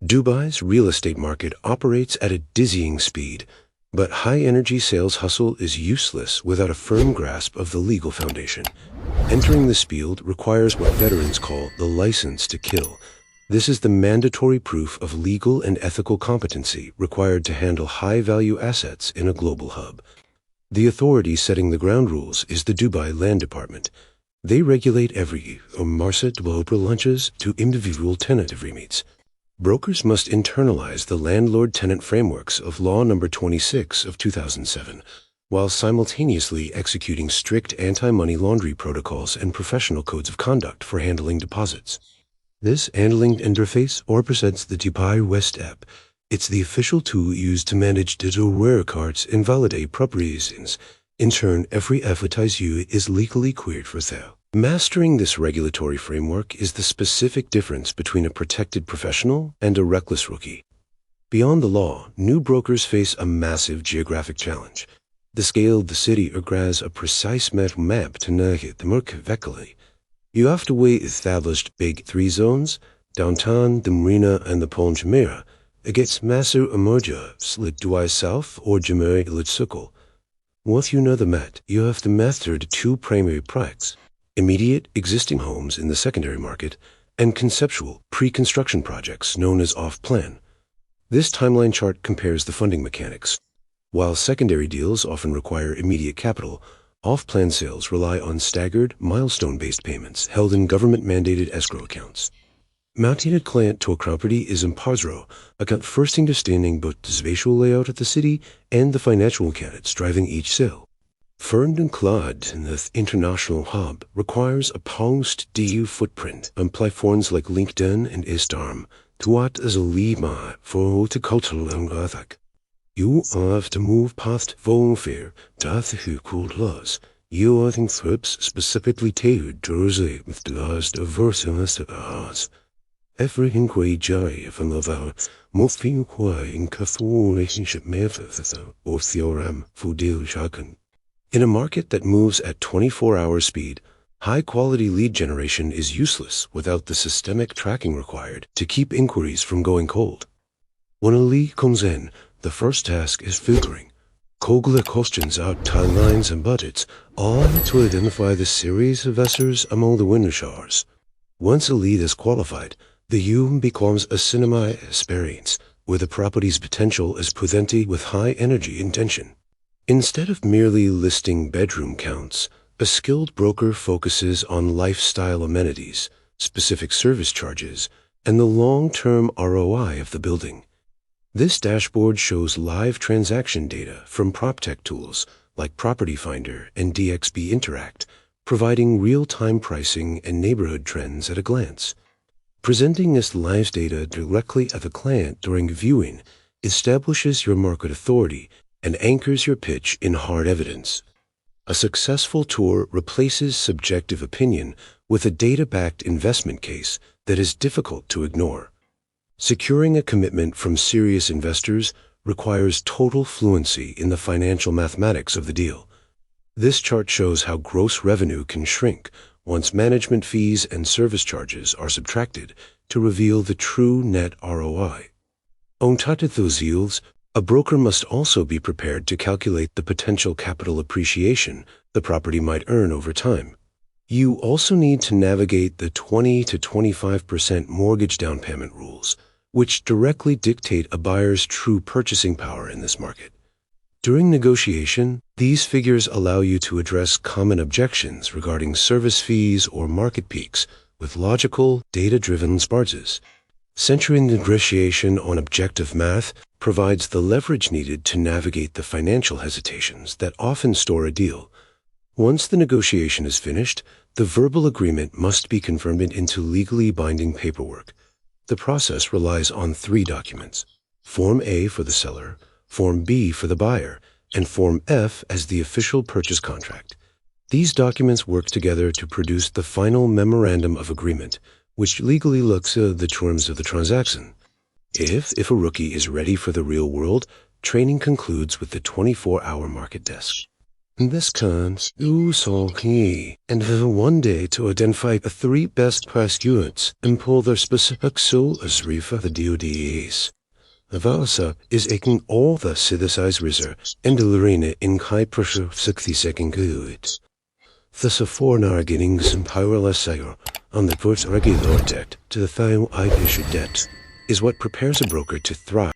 Dubai's real estate market operates at a dizzying speed, but high-energy sales hustle is useless without a firm grasp of the legal foundation. Entering this field requires what veterans call the license to kill. This is the mandatory proof of legal and ethical competency required to handle high-value assets in a global hub. The authority setting the ground rules is the Dubai Land Department. They regulate every market developer launches to individual tenant agreements. Brokers must internalize the landlord-tenant frameworks of Law No. 26 of 2007, while simultaneously executing strict anti-money laundering protocols and professional codes of conduct for handling deposits. This handling interface represents the Dubai West app. It's the official tool used to manage digital records and validate properties. In turn, every advertised unit is legally cleared for sale. Mastering this regulatory framework is the specific difference between a protected professional and a reckless rookie. Beyond the law, new brokers face a massive geographic challenge. The scale of the city requires a precise map to navigate the market effectively. You have to weigh established big three zones, downtown, the marina, and the Pont Jumeirah, against massive emergers like Dubai South or Jumeirah Elite Circle. Once you know the map, you have to master the two primary products: immediate existing homes in the secondary market and conceptual pre-construction projects known as off-plan. This timeline chart compares the funding mechanics. While secondary deals often require immediate capital, off-plan sales rely on staggered, milestone-based payments held in government-mandated escrow accounts. Mounting a client to a property is impartial, account first understanding both the spatial layout of the city and the financial mechanics driving each sale. Fern and Claude in the international hub requires a post-deal footprint on platforms like LinkedIn and Instagram to act as a lead map for horticultural and ethic. You have to move past welfare to ethical laws, using scripts specifically tailored to resonate with the laws diverse in the Every inquiry joy from the vow must be required in careful relationship methods or theorem for deal shotgun. In a market that moves at 24-hour speed, high-quality lead generation is useless without the systemic tracking required to keep inquiries from going cold. When a lead comes in, the first task is filtering. Google questions out timelines and budgets, all to identify the series of investors among the window showers. Once a lead is qualified, the U becomes a cinema experience, where the property's potential is presented with high energy intention. Instead of merely listing bedroom counts, a skilled broker focuses on lifestyle amenities, specific service charges, and the long-term ROI of the building. This dashboard shows live transaction data from PropTech tools like Property Finder and DXB Interact, providing real-time pricing and neighborhood trends at a glance. Presenting this live data directly at the client during viewing establishes your market authority and anchors your pitch in hard evidence. A successful tour replaces subjective opinion with a data-backed investment case that is difficult to ignore. Securing a commitment from serious investors requires total fluency in the financial mathematics of the deal. This chart shows how gross revenue can shrink once management fees and service charges are subtracted to reveal the true net ROI. On top of those yields, a broker must also be prepared to calculate the potential capital appreciation the property might earn over time. You also need to navigate the 20 to 25% mortgage down payment rules, which directly dictate a buyer's true purchasing power in this market. During negotiation, these figures allow you to address common objections regarding service fees or market peaks with logical, data-driven responses. Centering negotiation on objective math provides the leverage needed to navigate the financial hesitations that often store a deal. Once the negotiation is finished, the verbal agreement must be confirmed into legally binding paperwork. The process relies on 3 documents: Form A for the seller, Form B for the buyer, and Form F as the official purchase contract. These documents work together to produce the final memorandum of agreement, which legally looks at the terms of the transaction. If a rookie is ready for the real world, training concludes with the 24-hour market desk. This cons so key and have one day to identify the 3 best priced units and pull their specific soul as reefer the DODs. Valsa is aching all the synthesized reserve and delivering it in high pressure 60-second goods. Thus a 4 getting some powerless sire on the first regular debt to the final I issued debt is what prepares a broker to thrive.